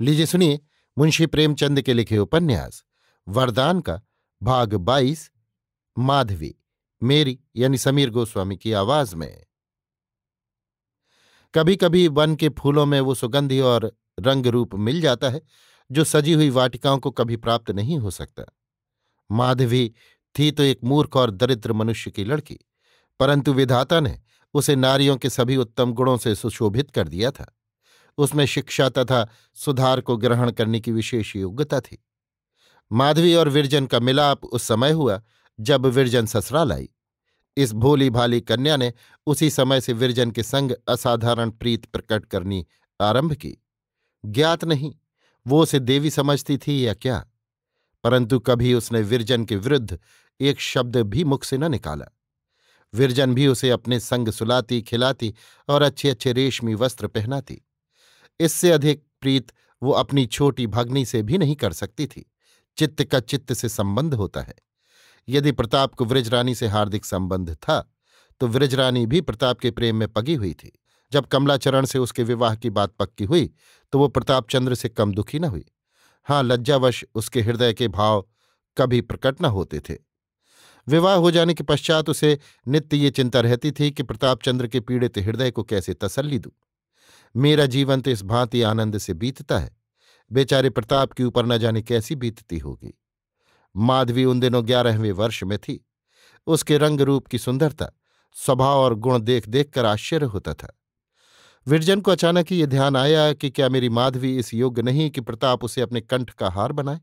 लीजिए सुनिए मुंशी प्रेमचंद के लिखे उपन्यास वरदान का भाग 22 माधवी, मेरी यानी समीर गोस्वामी की आवाज में। कभी कभी वन के फूलों में वो सुगंधि और रंग रूप मिल जाता है जो सजी हुई वाटिकाओं को कभी प्राप्त नहीं हो सकता। माधवी थी तो एक मूर्ख और दरिद्र मनुष्य की लड़की, परंतु विधाता ने उसे नारियों के सभी उत्तम गुणों से सुशोभित कर दिया था। उसमें शिक्षा तथा सुधार को ग्रहण करने की विशेष योग्यता थी। माधवी और विरजन का मिलाप उस समय हुआ जब विरजन ससुराल आई। इस भोली भाली कन्या ने उसी समय से विरजन के संग असाधारण प्रीत प्रकट करनी आरंभ की। ज्ञात नहीं वो उसे देवी समझती थी या क्या, परंतु कभी उसने विरजन के विरुद्ध एक शब्द भी मुख से न निकाला। विरजन भी उसे अपने संग सुलाती खिलाती और अच्छे अच्छे रेशमी वस्त्र पहनाती। इससे अधिक प्रीत वो अपनी छोटी भगनी से भी नहीं कर सकती थी। चित्त का चित्त से संबंध होता है। यदि प्रताप को वृजरानी से हार्दिक संबंध था तो वृजरानी भी प्रताप के प्रेम में पगी हुई थी। जब कमलाचरण से उसके विवाह की बात पक्की हुई तो वो प्रतापचंद्र से कम दुखी न हुई। हाँ, लज्जावश उसके हृदय के भाव कभी प्रकट न होते थे। विवाह हो जाने के पश्चात उसे नित्य ये चिंता रहती थी कि प्रतापचंद्र के पीड़ित हृदय को कैसे तसल्ली दूं। मेरा जीवन तो इस भांति आनंद से बीतता है, बेचारे प्रताप के ऊपर न जाने कैसी बीतती होगी। माधवी उन दिनों 11वें वर्ष में थी। उसके रंग रूप की सुंदरता, स्वभाव और गुण देख देख कर आश्चर्य होता था। विरजन को अचानक ही ये ध्यान आया कि क्या मेरी माधवी इस योग्य नहीं कि प्रताप उसे अपने कंठ का हार बनाए।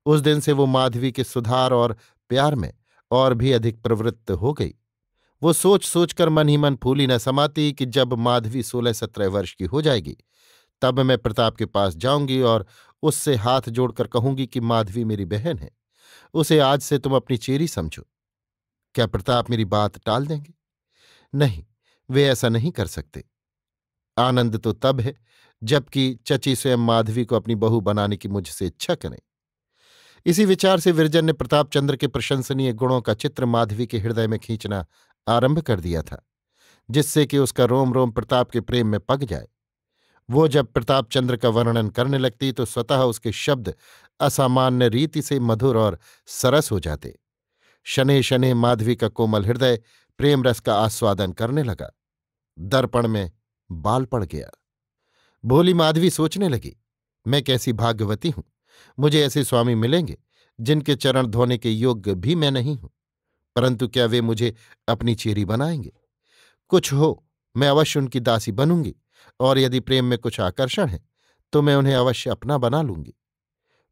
उस दिन से वो माधवी के सुधार और प्यार में और भी अधिक प्रवृत्त हो गई। वो सोच सोचकर मन ही मन फूली न समाती कि जब माधवी 16-17 वर्ष की हो जाएगी तब मैं प्रताप के पास जाऊंगी और उससे हाथ जोड़कर कहूंगी कि माधवी मेरी बहन है, उसे आज से तुम अपनी चेरी समझो। क्या प्रताप मेरी बात टाल देंगे? नहीं, वे ऐसा नहीं कर सकते। आनंद तो तब है जबकि चची स्वयं माधवी को अपनी बहू बनाने की मुझसे इच्छा करें। इसी विचार से विरजन ने प्रतापचंद्र के प्रशंसनीय गुणों का चित्र माधवी के हृदय में खींचना आरंभ कर दिया था, जिससे कि उसका रोम रोम प्रताप के प्रेम में पग जाए। वो जब प्रतापचंद्र का वर्णन करने लगती तो स्वतः उसके शब्द असामान्य रीति से मधुर और सरस हो जाते। शनैः शनैः माधवी का कोमल हृदय प्रेम रस का आस्वादन करने लगा। दर्पण में बाल पड़ गया। भोली माधवी सोचने लगी, मैं कैसी भाग्यवती हूं, मुझे ऐसे स्वामी मिलेंगे जिनके चरण धोने के योग्य भी मैं नहीं हूं, परंतु क्या वे मुझे अपनी चेरी बनाएंगे? कुछ हो, मैं अवश्य उनकी दासी बनूंगी, और यदि प्रेम में कुछ आकर्षण है तो मैं उन्हें अवश्य अपना बना लूंगी।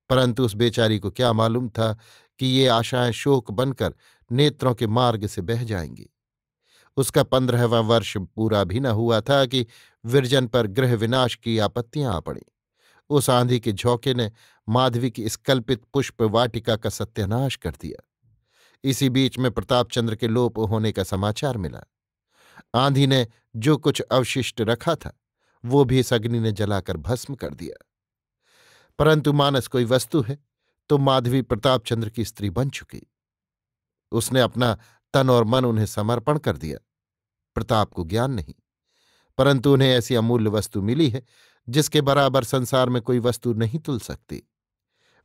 परंतु उस बेचारी को क्या मालूम था कि ये आशाएं शोक बनकर नेत्रों के मार्ग से बह जाएंगी। उसका 15वां वर्ष पूरा भी न हुआ था कि विरजन पर गृह विनाश की आपत्तियां आ पड़ी। उस आंधी के झोंके ने माधवी की इस कल्पित पुष्प वाटिका का सत्यानाश कर दिया। इसी बीच में प्रतापचंद्र के लोप होने का समाचार मिला। आंधी ने जो कुछ अवशिष्ट रखा था वो भी इस अग्नि ने जलाकर भस्म कर दिया। परंतु मानस कोई वस्तु है तो माधवी प्रतापचंद्र की स्त्री बन चुकी। उसने अपना तन और मन उन्हें समर्पण कर दिया। प्रताप को ज्ञान नहीं, परंतु उन्हें ऐसी अमूल्य वस्तु मिली है जिसके बराबर संसार में कोई वस्तु नहीं तुल सकती।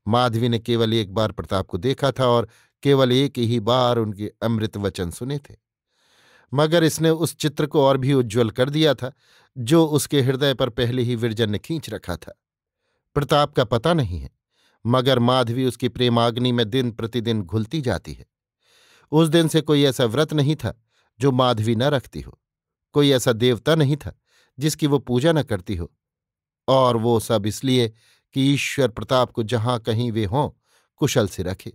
माधवी ने केवल एक बार प्रताप को देखा था और केवल एक ही बार उनके अमृत वचन सुने थे, मगर इसने उस चित्र को और भी उज्ज्वल कर दिया था जो उसके हृदय पर पहले ही विरजन ने खींच रखा था। प्रताप का पता नहीं है, मगर माधवी उसकी प्रेमाग्नि में दिन प्रतिदिन घुलती जाती है। उस दिन से कोई ऐसा व्रत नहीं था जो माधवी न रखती हो, कोई ऐसा देवता नहीं था जिसकी वो पूजा न करती हो, और वो सब इसलिए कि ईश्वर प्रताप को जहां कहीं वे हों कुशल से रखे।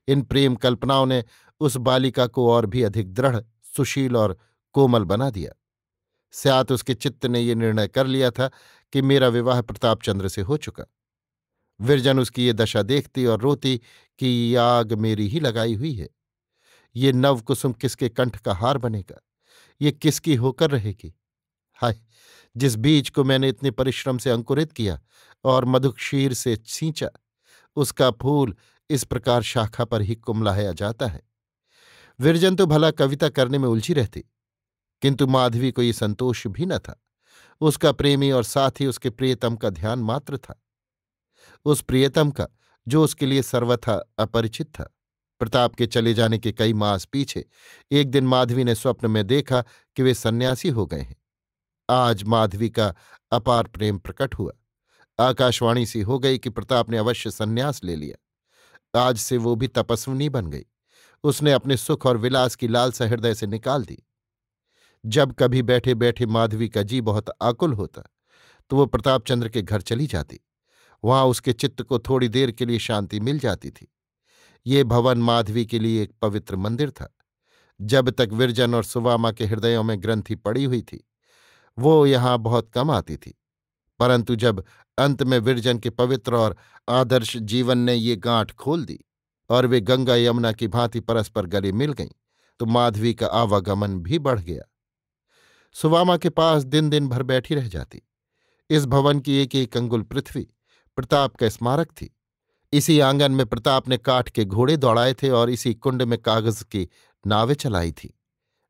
इन प्रेम कल्पनाओं ने उस बालिका को और भी अधिक दृढ़, सुशील और कोमल बना दिया। स्यात उसके चित्त ने ये निर्णय कर लिया था कि मेरा विवाह प्रतापचंद्र से हो चुका। विरजन उसकी ये दशा देखती और रोती कि ये आग मेरी ही लगाई हुई है। ये नवकुसुम किसके कंठ का हार बनेगा? ये किसकी होकर रहेगी? हाय, जिस बीज को मैंने इतने परिश्रम से अंकुरित किया और मधुक्षीर से सींचा, उसका फूल इस प्रकार शाखा पर ही कुमलाया जाता है। विरजन तो भला कविता करने में उलझी रहती, किंतु माधवी को ये संतोष भी न था। उसका प्रेमी और साथ ही उसके प्रियतम का ध्यान मात्र था, उस प्रियतम का जो उसके लिए सर्वथा अपरिचित था। प्रताप के चले जाने के कई मास पीछे एक दिन माधवी ने स्वप्न में देखा कि वे सन्यासी हो गए हैं। आज माधवी का अपार प्रेम प्रकट हुआ। आकाशवाणी सी हो गई कि प्रताप ने अवश्य सन्यास ले लिया। आज से वो भी तपस्विनी बन गई। उसने अपने सुख और विलास की लालसा हृदय से निकाल दी। जब कभी बैठे बैठे माधवी का जी बहुत आकुल होता तो वो प्रताप चंद्र के घर चली जाती। वहां उसके चित्त को थोड़ी देर के लिए शांति मिल जाती थी। ये भवन माधवी के लिए एक पवित्र मंदिर था। जब तक विरजन और सुवामा के हृदयों में ग्रंथि पड़ी हुई थी वो यहां बहुत कम आती थी, परंतु जब अंत में विरजन के पवित्र और आदर्श जीवन ने ये गांठ खोल दी और वे गंगा यमुना की भांति परस्पर गले मिल गईं, तो माधवी का आवागमन भी बढ़ गया। सुवामा के पास दिन दिन भर बैठी रह जाती। इस भवन की एक एक अंगुल पृथ्वी प्रताप का स्मारक थी। इसी आंगन में प्रताप ने काठ के घोड़े दौड़ाए थे और इसी कुंड में कागज की नावें चलाई थी।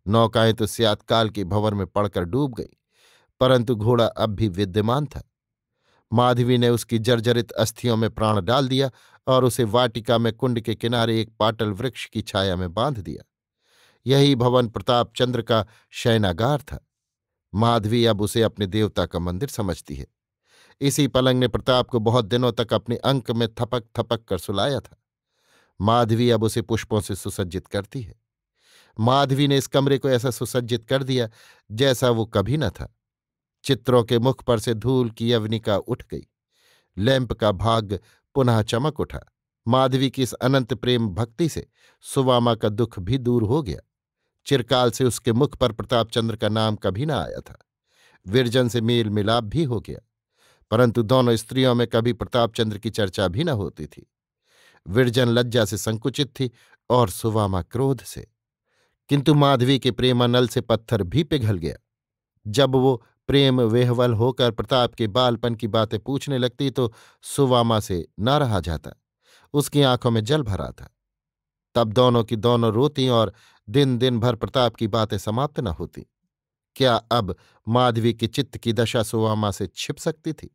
नौकाएं तो स्यातकाल के भंवर में पड़कर डूब गई, परंतु घोड़ा अब भी विद्यमान था। माधवी ने उसकी जर्जरित अस्थियों में प्राण डाल दिया और उसे वाटिका में कुंड के किनारे एक पाटल वृक्ष की छाया में बांध दिया। यही भवन प्रताप चंद्र का शयनागार था। माधवी अब उसे अपने देवता का मंदिर समझती है। इसी पलंग ने प्रताप को बहुत दिनों तक अपने अंक में थपक थपक कर सुलाया था। माधवी अब उसे पुष्पों से सुसज्जित करती है। माधवी ने इस कमरे को ऐसा सुसज्जित कर दिया जैसा वो कभी न था। चित्रों के मुख पर से धूल की यवनिका उठ गई। लैंप का भाग पुनः चमक उठा। माधवी की इस अनंत प्रेम भक्ति से सुवामा का दुख भी दूर हो गया। चिरकाल से उसके मुख पर प्रतापचंद्र का नाम कभी न आया था। विरजन से मेल मिलाप भी हो गया, परंतु दोनों स्त्रियों में कभी प्रतापचंद्र की चर्चा भी न होती थी। विरजन लज्जा से संकुचित थी और सुवामा क्रोध से। किंतु माधवी के प्रेमानल से पत्थर भी पिघल गया। जब वो प्रेम वेहवल होकर प्रताप के बालपन की बातें पूछने लगती तो सुवामा से न रहा जाता। उसकी आंखों में जल भरा था। तब दोनों की दोनों रोती और दिन दिन भर प्रताप की बातें समाप्त न होती। क्या अब माधवी की चित्त की दशा सुवामा से छिप सकती थी?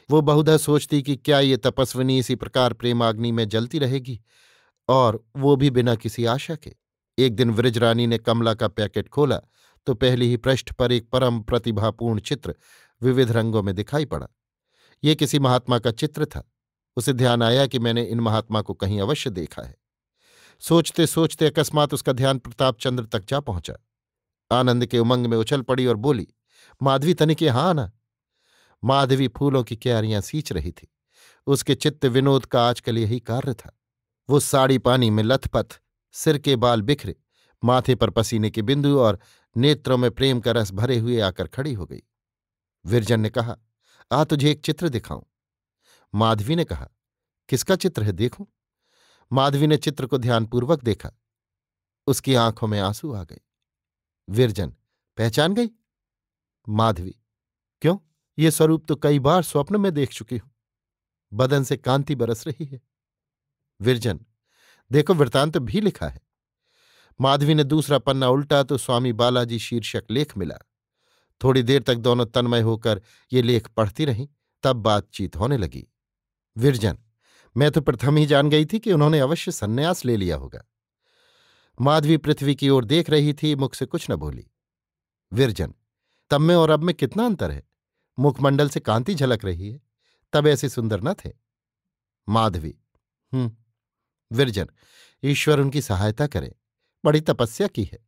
वो बहुधा सोचती कि क्या ये तपस्विनी इसी प्रकार प्रेमाग्नि में जलती रहेगी, और वो भी बिना किसी आशा के। एक दिन वृजरानी ने कमला का पैकेट खोला तो पहले ही पृष्ठ पर एक परम प्रतिभापूर्ण चित्र विविध रंगों में दिखाई पड़ा। ये किसी महात्मा का चित्र था। उसे ध्यान आया कि मैंने इन महात्मा को कहीं अवश्य देखा है। सोचते सोचते अकस्मात उसका ध्यान प्रतापचंद्र तक जा पहुंचा। आनंद के उमंग में उछल पड़ी और बोली, माधवी तनिक यहाँ आना। माधवी फूलों की क्यारियां सींच रही थी। उसके चित्त विनोद का आजकल यही कार्य था। वो साड़ी पानी में लथपथ, सिर के बाल बिखरे, माथे पर पसीने के बिंदु और नेत्रों में प्रेम का रस भरे हुए आकर खड़ी हो गई। विरजन ने कहा, आ तुझे एक चित्र दिखाऊं। माधवी ने कहा, किसका चित्र है, देखूं। माधवी ने चित्र को ध्यानपूर्वक देखा। उसकी आंखों में आंसू आ गए। विरजन, पहचान गई? माधवी, क्यों, ये स्वरूप तो कई बार स्वप्न में देख चुकी हूं। बदन से कांति बरस रही है। विरजन, देखो, वृत्तांत भी लिखा है। माधवी ने दूसरा पन्ना उल्टा तो स्वामी बालाजी शीर्षक लेख मिला। थोड़ी देर तक दोनों तन्मय होकर ये लेख पढ़ती रहीं, तब बातचीत होने लगी। विरजन, मैं तो प्रथम ही जान गई थी कि उन्होंने अवश्य सन्यास ले लिया होगा। माधवी पृथ्वी की ओर देख रही थी, मुख से कुछ न बोली। विरजन, तब में और अब में कितना अंतर है। मुखमंडल से कांति झलक रही है, तब ऐसे सुंदर न थे। माधवी, विरजन, ईश्वर उनकी सहायता करे। बड़ी तपस्या की है।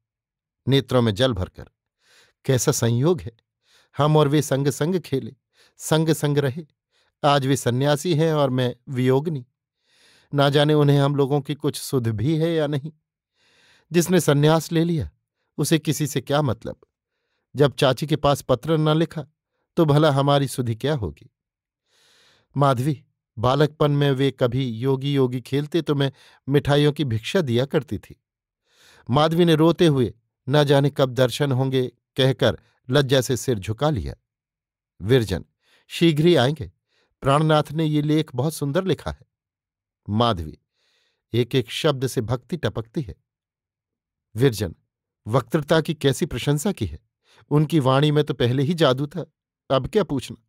नेत्रों में जल भरकर, कैसा संयोग है। हम और वे संग संग खेले, संग संग रहे। आज वे सन्यासी हैं और मैं वियोगिनी। ना जाने उन्हें हम लोगों की कुछ सुध भी है या नहीं। जिसने सन्यास ले लिया उसे किसी से क्या मतलब। जब चाची के पास पत्र न लिखा तो भला हमारी सुधि क्या होगी। माधवी, बालकपन में वे कभी योगी योगी खेलते तो मैं मिठाइयों की भिक्षा दिया करती थी। माधवी ने रोते हुए न जाने कब दर्शन होंगे कहकर लज्जा से सिर झुका लिया। विरजन, शीघ्र ही आएंगे। प्राणनाथ ने ये लेख बहुत सुंदर लिखा है। माधवी, एक एक शब्द से भक्ति टपकती है। विरजन, वक्तृता की कैसी प्रशंसा की है। उनकी वाणी में तो पहले ही जादू था, अब क्या पूछना।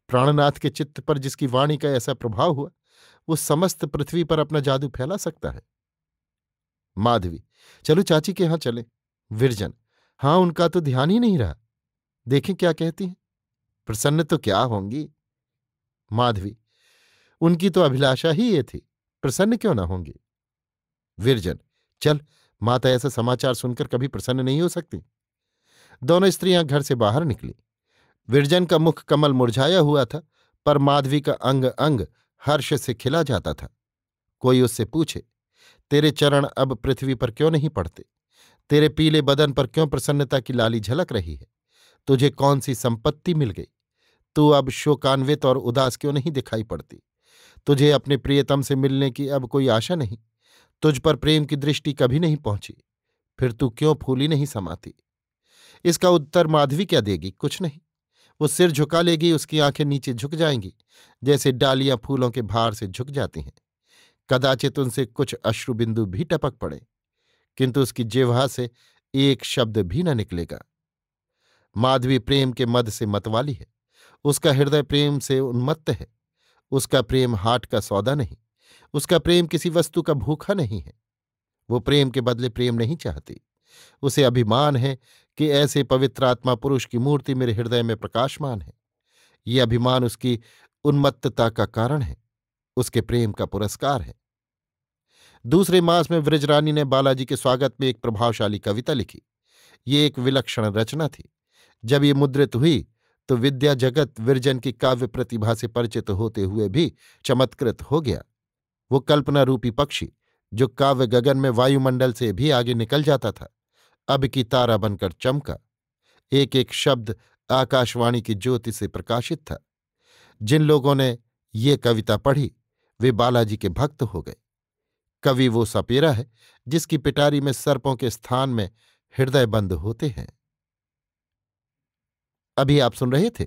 प्राणनाथ के चित्त पर जिसकी वाणी का ऐसा प्रभाव हुआ, वो समस्त पृथ्वी पर अपना जादू फैला सकता है। माधवी, चलो चाची के यहां चले। विरजन, हाँ, उनका तो ध्यान ही नहीं रहा। देखें क्या कहती हैं। प्रसन्न तो क्या होंगी। माधवी, उनकी तो अभिलाषा ही ये थी, प्रसन्न क्यों ना होंगी। विरजन, चल, माता ऐसा समाचार सुनकर कभी प्रसन्न नहीं हो सकती। दोनों स्त्रियां घर से बाहर निकली। विरजन का मुख कमल मुरझाया हुआ था, पर माधवी का अंग अंग हर्ष से खिला जाता था। कोई उससे पूछे, तेरे चरण अब पृथ्वी पर क्यों नहीं पड़ते? तेरे पीले बदन पर क्यों प्रसन्नता की लाली झलक रही है? तुझे कौन सी संपत्ति मिल गई? तू अब शोकान्वित और उदास क्यों नहीं दिखाई पड़ती? तुझे अपने प्रियतम से मिलने की अब कोई आशा नहीं? तुझ पर प्रेम की दृष्टि कभी नहीं पहुंची? फिर तू क्यों फूली नहीं समाती? इसका उत्तर माधवी क्या देगी? कुछ नहीं। वो सिर झुका लेगी, उसकी आंखें नीचे झुक जाएंगी, जैसे डालियां फूलों के भार से झुक जाती हैं। कदाचित उनसे कुछ अश्रुबिंदु भी टपक पड़े, किंतु उसकी जिह्वा से एक शब्द भी न निकलेगा। माधवी प्रेम के मद से मतवाली है। उसका हृदय प्रेम से उन्मत्त है। उसका प्रेम हाट का सौदा नहीं। उसका प्रेम किसी वस्तु का भूखा नहीं है। वो प्रेम के बदले प्रेम नहीं चाहती। उसे अभिमान है कि ऐसे पवित्र आत्मा पुरुष की मूर्ति मेरे हृदय में प्रकाशमान है। ये अभिमान उसकी उन्मत्तता का कारण है, उसके प्रेम का पुरस्कार है। दूसरे मास में व्रजरानी ने बालाजी के स्वागत में एक प्रभावशाली कविता लिखी। ये एक विलक्षण रचना थी। जब ये मुद्रित हुई तो विद्या जगत विरजन की काव्य प्रतिभा से परिचित होते हुए भी चमत्कृत हो गया। वो कल्पना रूपी पक्षी, जो काव्य गगन में वायुमंडल से भी आगे निकल जाता था, अब की तारा बनकर चमका। एक एक शब्द आकाशवाणी की ज्योति से प्रकाशित था। जिन लोगों ने ये कविता पढ़ी वे बालाजी के भक्त हो गए। कवि वो सपेरा है जिसकी पिटारी में सर्पों के स्थान में हृदय बंद होते हैं। अभी आप सुन रहे थे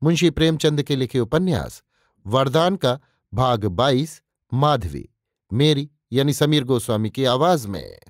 मुंशी प्रेमचंद के लिखे उपन्यास वरदान का भाग 22, माधवी, मेरी यानी समीर गोस्वामी की आवाज में।